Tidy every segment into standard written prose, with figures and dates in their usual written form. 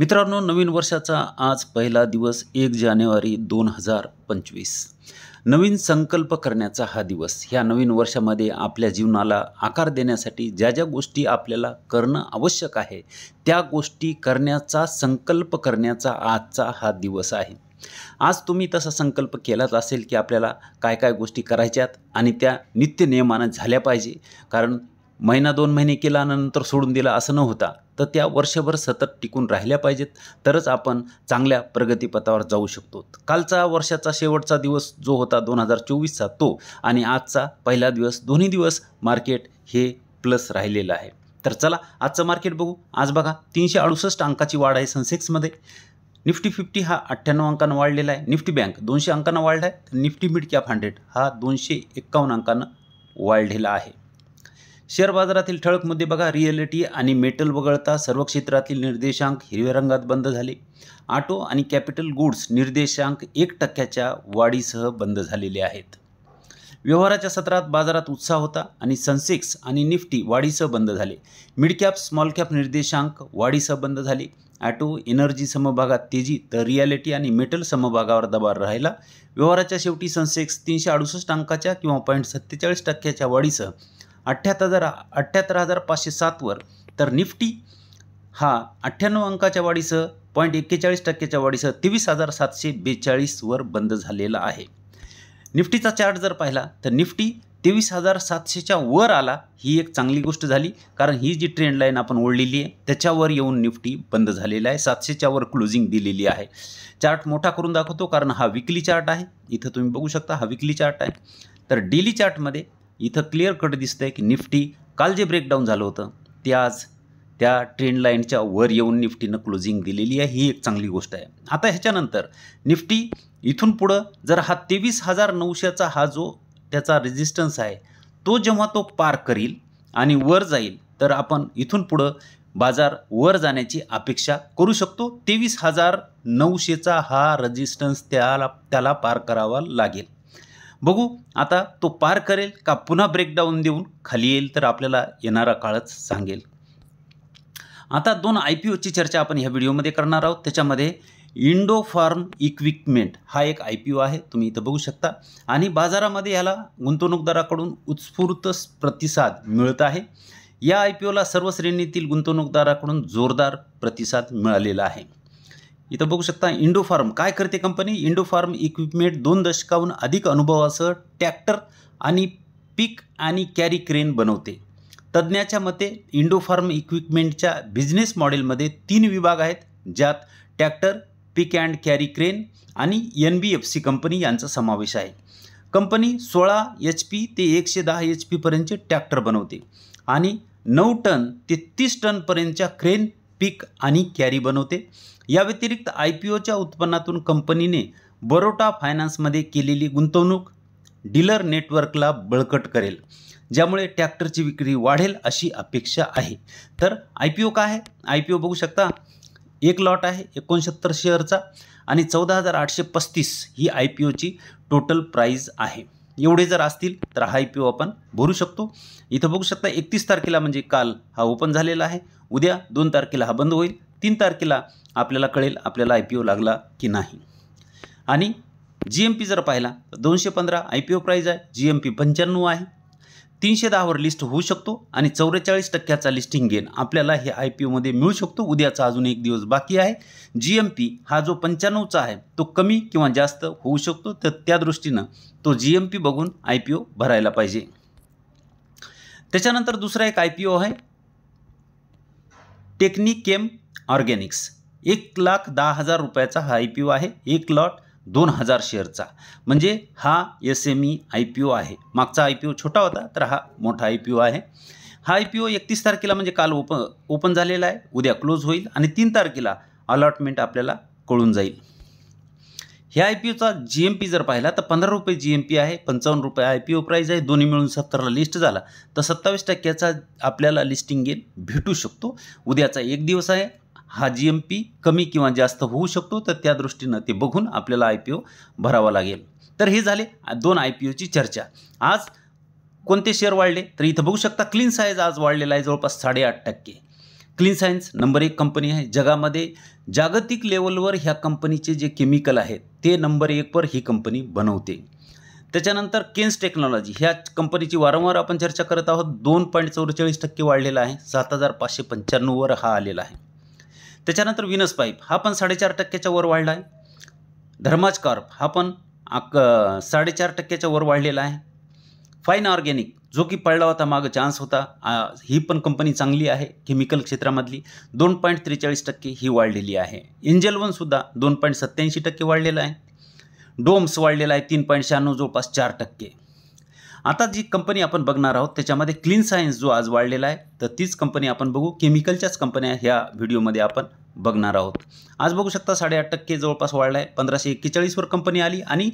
मित्रांनो, नवीन वर्षाचा आज पहिला दिवस 1 जानेवारी 2025. नवीन संकल्प करण्याचा हा दिवस. ह्या नवीन वर्षामध्ये आपल्या जीवनाला आकार देण्यासाठी ज्या ज्या गोष्टी आपल्याला करणं आवश्यक आहे, त्या गोष्टी करण्याचा संकल्प करण्याचा आजचा हा दिवस आहे. आज तुम्ही तसा संकल्प केलाच असेल की आपल्याला काय काय गोष्टी करायच्यात आणि त्या नित्यनियमानं झाल्या पाहिजे. कारण महिना 2 महिने केला नंतर सोडून दिला असं न होता, तर त्या वर्षभर सतत टिकून राहिल्या पाहिजेत, तरच आपण चांगल्या प्रगतीपथावर जाऊ शकतो. कालचा वर्षाचा शेवटचा दिवस जो होता 2024चा तो आणि आजचा पहिला दिवस, दोन्ही दिवस मार्केट हे प्लस राहिलेलं आहे. तर चला आजचं मार्केट बघू. आज बघा 368 अंकाची वाढ आहे सेन्सेक्समध्ये. निफ्टी 50 हा 98 अंकानं वाढलेला आहे. निफ्टी बँक 200 अंकानं वाढला आहे. निफ्टी मिड कॅप 100 हा 251 अंकानं वाढलेला आहे. शेअर बाजारातील ठळक मुद्दे बघा. रिअलिटी आणि मेटल वगळता सर्व क्षेत्रातील निर्देशांक हिरव्या रंगात बंद झाले. ऑटो आणि कॅपिटल गुड्स निर्देशांक 1% वाढीसह बंद झालेले आहेत. व्यवहाराच्या सत्रात बाजारात उत्साह होता आणि सेन्सेक्स आणि निफ्टी वाढीसह बंद झाले. मिड कॅप स्मॉल कॅप निर्देशांक वाढीसह बंद झाले. ऑटो एनर्जी समभागात तेजी, तर रिअलिटी आणि मेटल समभागावर दबाव राहिला. व्यवहाराच्या शेवटी सेन्सेक्स 368 अंकाच्या किंवा 0.47% वाढीसह 78,507 वर, तर निफ्टी हा 98 अंकाच्या वाढीसह 0.41% वाढीसह 23,742 वर बंद झालेला आहे. निफ्टीचा चार्ट जर पाहिला तर निफ्टी 23,700च्या वर आला. ही एक चांगली गोष्ट झाली, कारण ही जी ट्रेंड लाईन आपण ओढलेली आहे त्याच्यावर येऊन निफ्टी बंद झालेला आहे. 700च्या वर क्लोजिंग दिलेली आहे. चार्ट मोठा करून दाखवतो कारण हा विकली चार्ट आहे. इथं तुम्ही बघू शकता हा विकली चार्ट आहे. तर डेली चार्टमध्ये इथं क्लिअर कट दिसतंय की निफ्टी काल जे ब्रेकडाऊन झालं होतं ते आज त्या ट्रेंड लाईनच्या वर येऊन निफ्टीनं क्लोजिंग दिलेली आहे. ही एक चांगली गोष्ट आहे. आता ह्याच्यानंतर निफ्टी इथून पुढं जर हा 23,900चा हा जो त्याचा रेजिस्टन्स आहे तो जेव्हा तो पार करील आणि वर जाईल, तर आपण इथून पुढं बाजार वर जाण्याची अपेक्षा करू शकतो. 23,900चा हा रेजिस्टन्स त्याला पार करावा लागेल. बघू आता तो पार करेल का पुन्हा ब्रेकडाऊन देऊन खाली येईल, तर आपल्याला येणारा काळच सांगेल. आता 2 IPOची चर्चा आपण ह्या व्हिडिओमध्ये करणार आहोत. त्याच्यामध्ये इंडो फार्म इक्विपमेंट हा एक IPO आहे, तुम्ही इथं बघू शकता. आणि बाजारामध्ये याला गुंतवणूकदाराकडून उत्स्फूर्त प्रतिसाद मिळत आहे. या IPOला सर्व श्रेणीतील गुंतवणूकदाराकडून जोरदार प्रतिसाद मिळालेला आहे. इथं बघू शकता इंडो फार्म काय करते कंपनी. इंडो फार्म इक्विपमेंट 2 दशकाहून अधिक अनुभवासह ट्रॅक्टर आणि पिक आणि कॅरी क्रेन बनवते. तज्ज्ञाच्या मते इंडो फार्म इक्विपमेंटच्या बिझनेस मॉडेलमध्ये 3 विभाग आहेत, ज्यात tractor, pick and carry crane आणि NBFC कंपनी यांचा समावेश आहे. कंपनी 16 HP ते 110 HP पर्यंतचे ट्रॅक्टर बनवते आणि 9 टन ते 30 टनपर्यंतच्या क्रेन, पिक आणि कॅरी बनवते. या व्यतिरिक्त IPOच्या उत्पन्नातून कंपनीने बरोडा फायनान्समध्ये केलेली गुंतवणूक डीलर नेटवर्कला बळकट करेल, ज्यामुळे ट्रॅक्टरची विक्री वाढेल अशी अपेक्षा आहे. तर IPO काय आहे? IPO बघू शकता. एक लॉट आहे 69 शेअरचा आणि 14,835 ही IPOची टोटल प्राईज आहे. एवढे जर असतील तर हा IPO आपण भरू शकतो. इथं बघू शकता 31 तारखेला म्हणजे काल हा ओपन झालेला आहे. उद्या 2 तारखेला हा बंद होईल. 3 तारखेला आपल्याला कळेल आपल्याला IPO लागला की नाही. आणि GMP जर पाहिला तर 215 IPO प्राईज आहे. GMP 95 आहे. 310 वर लिस्ट होऊ शकतो आणि 44%चा लिस्टिंग गेन आपल्याला हे IPOमध्ये मिळू शकतो. उद्याचा अजून एक दिवस बाकी आहे. GMP हा जो 95चा आहे तो कमी किंवा जास्त होऊ शकतो, तर त्या दृष्टीनं तो GMP बघून IPO भरायला पाहिजे. त्याच्यानंतर दुसरा एक IPO आहे टेक्निकेम ऑर्गॅनिक्स. 1,10,000 रुपयाचा हा IPO आहे. एक लॉट 2,000 शेअरचा, म्हणजे हा SME IPO आहे. मागचा IPO छोटा होता, तर हा मोठा IPO आहे. हा IPO 31 तारखेला म्हणजे काल ओपन झालेला आहे. उद्या क्लोज होईल आणि 3 तारखेला अलॉटमेंट आपल्याला कळून जाईल. ह्या IPOचा GMP जर पाहिला तर 15 रुपये GMP आहे. 55 रुपये IPO प्राईज आहे. दोन्ही मिळून 70ला लिस्ट झाला तर 27%चा आपल्याला लिस्टिंग गेन भेटू शकतो. उद्याचा एक दिवस आहे. हा GMP कमी किंवा जास्त होऊ शकतो, तर त्या दृष्टीनं ते बघून आपल्याला IPO भरावा लागेल. तर हे झाले 2 IPOची चर्चा. आज कोणते शेअर वाढले तर इथं बघू शकता क्लीन साईज आज वाढलेला आहे जवळपास 8.5%. क्लीन सायन्स नंबर 1 कंपनी आहे जगामध्ये. जागतिक लेवलवर ह्या कंपनीचे जे केमिकल आहेत ते नंबर 1 वर ही कंपनी बनवते. त्याच्यानंतर केन्स टेक्नॉलॉजी ह्या कंपनीची वारंवार आपण चर्चा करत आहोत. 2.44% वाढलेला आहे. 7,595 वर हा आलेला आहे. त्याच्यानंतर विनस पाईप हा पण 4.5% वर वाढला आहे. धर्माज कॉर्प हा पण 4.5% वर वाढलेला आहे. फाईन ऑर्गॅनिक जो की पडला होता मागं चान्स होता, ही पण कंपनी चांगली आहे केमिकल क्षेत्रामधली. 2.43% ही वाढलेली आहे. एंजल वन सुद्धा 2.87% वाढलेला आहे. डोम्स वाढलेला आहे 3.96 जवळपास 4%. आता जी कंपनी आपण बघणार आहोत त्याच्यामध्ये क्लीन सायन्स जो आज वाढलेला आहे तर तीच कंपनी आपण बघू. केमिकलच्याच कंपन्या ह्या व्हिडिओमध्ये आपण बघणार आहोत. आज बघू शकता 8.5% जवळपास वाढला आहे. 1541 वर कंपनी आली आणि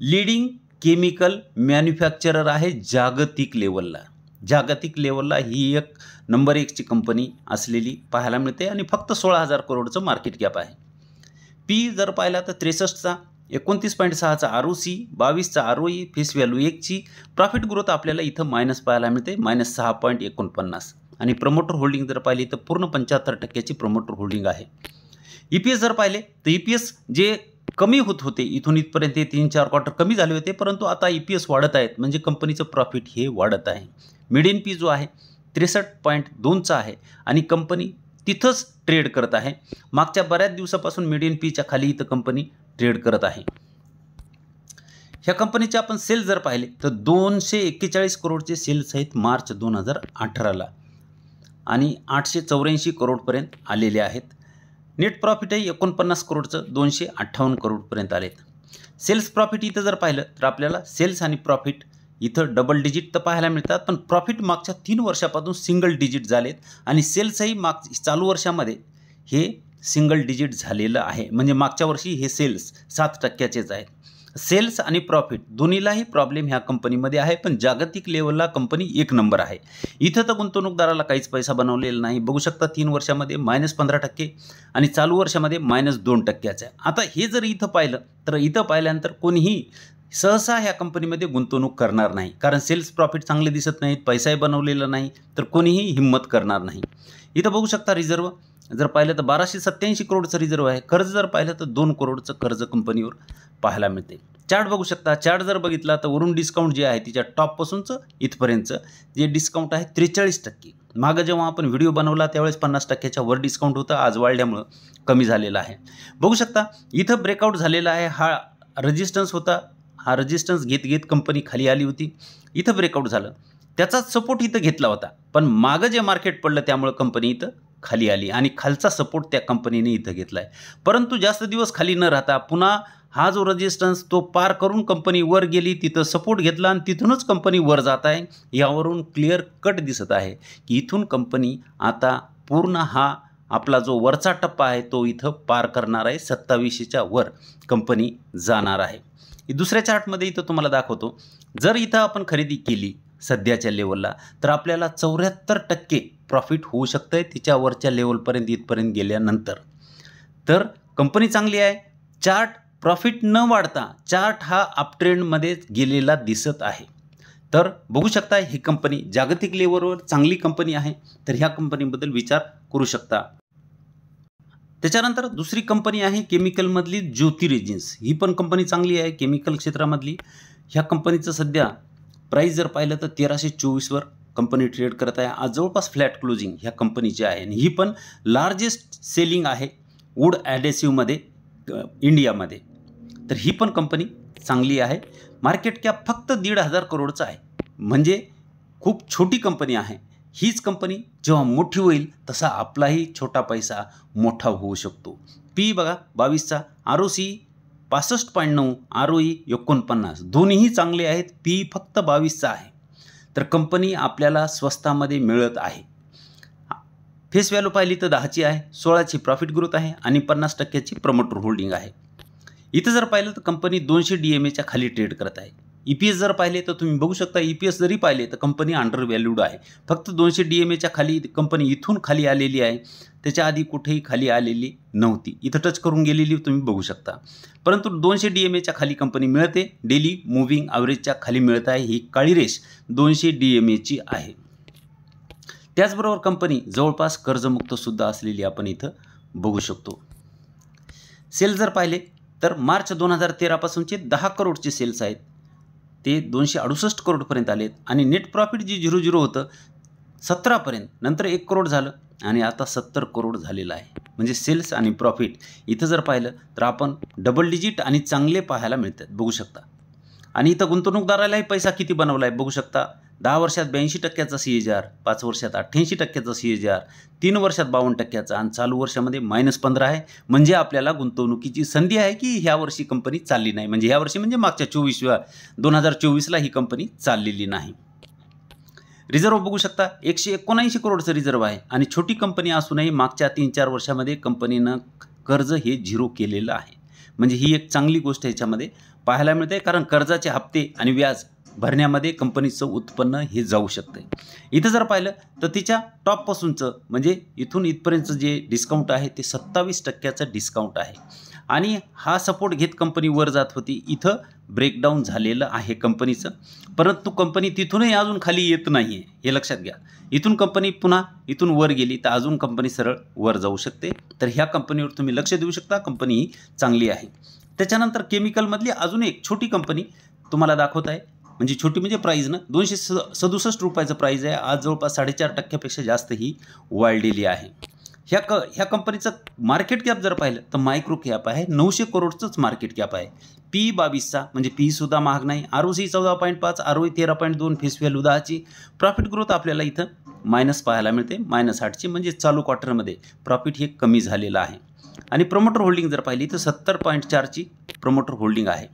लीडिंग केमिकल मॅन्युफॅक्चरर आहे जागतिक लेवलला. जागतिक लेवलला ही एक नंबर 1 ची कंपनी असलेली पाहायला मिळते आणि फक्त 16,000 करोडचं मार्केट कॅप आहे. पी जर पाहिला तर 63चा, 29.6चा ROC, 22चा ROE, फेस व्हॅल्यू 1 ची. प्रॉफिट ग्रोथ आपल्याला इथं मायनस पाहायला मिळते -6.49 आणि प्रमोटर होल्डिंग जर पाहिली तर पूर्ण 75% प्रमोटर होल्डिंग आहे. EPS जर पाहिले तर EPS जे कमी होत होते इथून इथपर्यंत 3-4 क्वार्टर कमी झाले होते परंतु आता EPS वाढत आहेत म्हणजे कंपनीचं प्रॉफिट हे वाढत आहे. मिडियन पी जो आहे 63.2चा आहे आणि कंपनी तिथंच ट्रेड करत आहे. मागच्या बऱ्याच दिवसापासून मिडियन पीच्या खाली इथं कंपनी ट्रेड करत आहे. ह्या कंपनीचे आपण सेल्स जर पाहिले तर 241 करोडचे सेल्स आहेत मार्च 2018ला आणि 884 करोडपर्यंत आलेले आहेत. नेट प्रॉफिट आहे 49 करोडचं 258 करोडपर्यंत आलेत. सेल्स प्रॉफिट इथं जर पाहिलं तर आपल्याला सेल्स आणि प्रॉफिट इथं डबल डिजिट तर पाहायला मिळतात पण प्रॉफिट मागच्या 3 वर्षापासून सिंगल डिजिट झालेत आणि सेल्सही चालू वर्षामध्ये हे सिंगल डिजिट झालेलं आहे. म्हणजे मागच्या वर्षी हे सेल्स 7%चेच आहेत. सेल्स आणि प्रॉफिट दोन्हीलाही प्रॉब्लेम ह्या कंपनीमध्ये आहे पण जागतिक लेवलला कंपनी 1 नंबर आहे. इथं तर गुंतवणूकदाराला काहीच पैसा बनवलेला नाही. बघू शकता 3 वर्षामध्ये -15% आणि चालू वर्षामध्ये -2%चा आहे. आता हे जर इथं पाहिलं तर इथं पाहिल्यानंतर कोणीही सहसा ह्या कंपनीमध्ये गुंतवणूक करणार नाही कारण सेल्स प्रॉफिट चांगले दिसत नाहीत, पैसाही बनवलेला नाही तर कोणीही हिंमत करणार नाही. इथं बघू शकता रिझर्व जर पाहिलं तर 1287 करोडचं रिझर्व आहे. कर्ज जर पाहिलं तर 2 करोडचं कर्ज कंपनीवर पाहायला मिळते. चार्ट बघू शकता. चार्ट जर बघितला तर वरून डिस्काउंट जे आहे तिच्या टॉपपासूनचं इथपर्यंतचं जे डिस्काउंट आहे 43%. मागं जेव्हा आपण व्हिडिओ बनवला त्यावेळेस 50%च्या वर डिस्काउंट होतं, आज वाढल्यामुळं कमी झालेलं आहे. बघू शकता इथं ब्रेकआउट झालेला आहे. हा रेजिस्टन्स होता. हा रेजिस्टन्स घेत कंपनी खाली आली होती. इथं ब्रेकआउट झालं, त्याचाच सपोर्ट इथं घेतला होता पण मागं जे मार्केट पडलं त्यामुळं कंपनी इथं खाली आली आणि खालचा सपोर्ट त्या कंपनीने इथं घेतला आहे. परंतु जास्त दिवस खाली न राहता पुन्हा हा जो रेजिस्टन्स तो पार करून कंपनी वर गेली, तिथं सपोर्ट घेतला आणि तिथूनच कंपनी वर जात आहे. यावरून क्लिअर कट दिसत आहे की इथून कंपनी आता पूर्ण हा आपला जो वरचा टप्पा आहे तो इथं पार करणार आहे. 2700च्या वर कंपनी जाणार आहे. दुसऱ्या चार्टमध्ये इथं तुम्हाला दाखवतो. जर इथं आपण खरेदी केली सध्याच्या लेवलला तर आपल्याला 74% प्रॉफिट होऊ शकतं आहे तिच्यावरच्या लेवलपर्यंत इथपर्यंत गेल्यानंतर. तर कंपनी चांगली आहे. चार्ट प्रॉफिट न वाढता चार्ट हा अपट्रेंडमध्ये गेलेला दिसत आहे. तर बघू शकता ही कंपनी जागतिक लेवलवर चांगली कंपनी आहे तर ह्या कंपनीबद्दल विचार करू शकता. त्याच्यानंतर दुसरी कंपनी आहे केमिकलमधली ज्योती रेजिन्स. ही पण कंपनी चांगली आहे केमिकल क्षेत्रामधली. ह्या कंपनीचं सध्या प्राईस जर पाहिलं तर 1324 वर कंपनी ट्रेड करत आहे. आज जवळपास फ्लॅट क्लोजिंग ह्या कंपनीची आहे आणि ही पण लार्जेस्ट सेलिंग आहे वूड ॲडेसिव्हमध्ये इंडियामध्ये. तर ही पण कंपनी चांगली आहे. मार्केट कॅप फक्त 1,500 करोडचं आहे म्हणजे खूप छोटी कंपनी आहे. हीच कंपनी जेव्हा मोठी होईल तसा आपलाही छोटा पैसा मोठा होऊ शकतो. पी बघा 22चा, ROC 65.9, ROE 49, दोन्हीही चांगले आहेत. पी फक्त 22चा आहे तर कंपनी आपल्याला स्वस्तामध्ये मिळत आहे. फेस व्हॅल्यू पाहिली तर 10ची आहे, 16ची प्रॉफिट ग्रोथ आहे आणि 50%ची प्रमोटर होल्डिंग आहे. इथं जर पाहिलं तर कंपनी 200 DMAच्या खाली ट्रेड करत आहे. EPS जर पाहिले तर तुम्ही बघू शकता EPS जरी पाहिले तर कंपनी अंडर व्हॅल्यूड आहे. फक्त 200 DMAच्या खाली कंपनी इथून खाली आलेली आहे. त्याच्या आधी कुठेही खाली आलेली नव्हती. इथं टच करून गेलेली तुम्ही बघू शकता. परंतु 200 DMAच्या खाली कंपनी मिळते. डेली मूव्हिंग ॲव्हरेजच्या खाली मिळत आहे. ही काळी रेष 200 DMAची आहे. त्याचबरोबर कंपनी जवळपास कर्जमुक्तसुद्धा असलेली आपण इथं बघू शकतो. सेल जर पाहिले तर मार्च 2013 पासूनचे 10 करोडचे सेल्स आहेत ते 268 करोडपर्यंत आलेत आणि नेट प्रॉफिट जे 00 होतं 17 पर्यंत, नंतर 1 करोड झालं आणि आता 70 करोड झालेलं आहे. म्हणजे सेल्स आणि प्रॉफिट इथं जर पाहिलं तर आपण डबल डिजिट आणि चांगले पाहायला मिळतात बघू शकता. आणि इथं गुंतवणूकदारालाही पैसा किती बनवला आहे बघू शकता. 10 वर्षात 82% CAGR, 5 वर्षात 88% CAGR, 3 वर्षात 52% आणि चालू वर्षामध्ये -15 आहे. म्हणजे आपल्याला गुंतवणुकीची संधी आहे की ह्या वर्षी कंपनी चालली नाही. म्हणजे ह्या वर्षी म्हणजे मागच्या 2024ला ही कंपनी चाललेली नाही. रिझर्व्ह बघू शकता 179 करोडचं रिझर्व्ह आहे आणि छोटी कंपनी असूनही मागच्या 3-4 वर्षामध्ये कंपनीनं कर्ज हे 0 केलेलं आहे. म्हणजे ही एक चांगली गोष्ट ह्याच्यामध्ये पाहायला मिळते, कारण कर्जाचे हप्ते आणि व्याज भरण्यामध्ये कंपनीचं उत्पन्न हे जाऊ शकते. इथं जर पाहिलं तर तिच्या टॉपपासूनचं म्हणजे इथून इथपर्यंतचं जे डिस्काउंट आहे ते 27% डिस्काउंट आहे आणि हा सपोर्ट घेत कंपनी वर जात होती. इथं ब्रेकडाऊन झालेलं आहे कंपनीचं, परंतु कंपनी तिथूनही अजून खाली येत नाही आहे हे लक्षात घ्या. इथून कंपनी पुन्हा इथून वर गेली तर अजून कंपनी सरळ वर जाऊ शकते. तर ह्या कंपनीवर तुम्ही लक्ष देऊ शकता, कंपनी ही चांगली आहे. त्याच्यानंतर केमिकलमधली अजून एक छोटी कंपनी तुम्हाला दाखवत आहे. म्हणजे छोटी म्हणजे प्राईजनं 267 रुपयाचं प्राईज आहे. आज जवळपास 4.5% जास्त ही वाढलेली आहे. ह्या कंपनीचं मार्केट कॅप जर पाहिलं तर मायक्रो कॅप आहे, 900 करोडचंच मार्केट कॅप आहे. PE 22चा म्हणजे PE-सुद्धा महाग नाही. ROC 14.5, ROE 13.2, फेस व्हॅल्यू 10ची. प्रॉफिट ग्रोथ आपल्याला इथं मायनस पाहायला मिळते, -8ची. म्हणजे चालू क्वार्टरमध्ये प्रॉफिट हे कमी झालेलं आहे. आणि प्रमोटर होल्डिंग जर पाहिली तर 70.4ची प्रमोटर होल्डिंग आहे.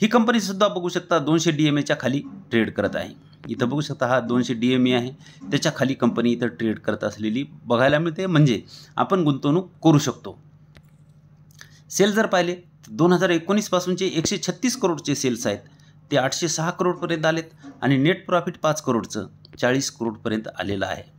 ही कंपनीसुद्धा बघू शकता 200 DMAच्या खाली ट्रेड करत आहे. इथं बघू शकता हा 200 DMA आहे, त्याच्या खाली कंपनी इथं ट्रेड करत असलेली बघायला मिळते. म्हणजे आपण गुंतवणूक करू शकतो. सेल जर पाहिले 2019 पासूनचे 136 करोडचे सेल्स आहेत ते 806 करोडपर्यंत आलेत आणि नेट प्रॉफिट 5 करोडचं 40 करोडपर्यंत आलेलं आहे.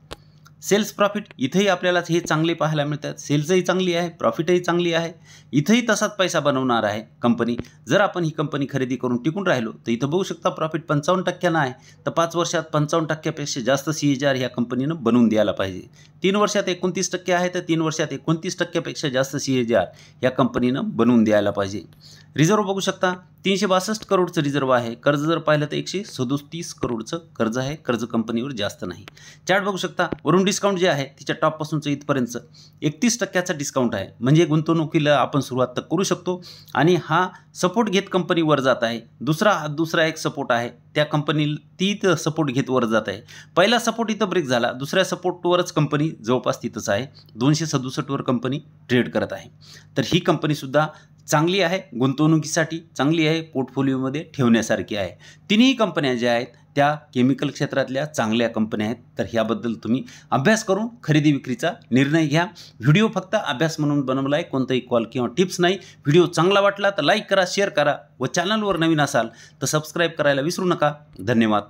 सेल्स प्रॉफिट इथंही आपल्याला हे चांगले पाहायला मिळतात. सेल्सही चांगली आहे, प्रॉफिटही चांगली आहे. इथंही तसाच पैसा बनवणार आहे कंपनी. जर आपण ही कंपनी खरेदी करून टिकून राहिलो तर इथं बघू शकता प्रॉफिट 55% आहे. तर 5 वर्षात 55%पेक्षा जास्त CAGR ह्या कंपनीनं बनवून द्यायला पाहिजे. 3 वर्षात 29% आहे तर 3 वर्षात 29%पेक्षा जास्त CAGR ह्या कंपनीनं बनवून द्यायला पाहिजे. रिझर्व्ह बघू शकता 362 करोडचं रिझर्व्ह आहे. कर्ज जर पाहिलं तर 137 करोडचं कर्ज आहे. कर्ज कंपनीवर जास्त नाही. चार्ट बघू शकता वरून डिस्काउंट जे आहे तिच्या टॉपपासूनचं इथपर्यंतचं 31%चा डिस्काउंट आहे. म्हणजे गुंतवणुकीला आपण सुरुवात तर करू शकतो. आणि हा सपोर्ट घेत कंपनी वर जात आहे. दुसरा एक सपोर्ट आहे, त्या कंपनी ती सपोर्ट घेत वर जात आहे. पहिला सपोर्ट इथं ब्रेक झाला, दुसऱ्या सपोर्टवरच कंपनी जवळपास तिथंच आहे. 267वर कंपनी ट्रेड करत आहे. तर ही कंपनीसुद्धा चांगली आहे, गुंतवणुकीसाठी चांगली आहे, पोर्टफोलिओमध्ये ठेवण्यासारखी आहे. तिन्ही कंपन्या ज्या आहेत त्या केमिकल क्षेत्रातल्या चांगल्या कंपन्या आहेत. तर ह्याबद्दल तुम्ही अभ्यास करून खरेदी विक्रीचा निर्णय घ्या. व्हिडिओ फक्त अभ्यास म्हणून बनवला आहे, कोणताही कॉल किंवा टिप्स नाही. व्हिडिओ चांगला वाटला तर लाईक करा, शेअर करा व चॅनलवर नवीन असाल तर सबस्क्राईब करायला विसरू नका. धन्यवाद.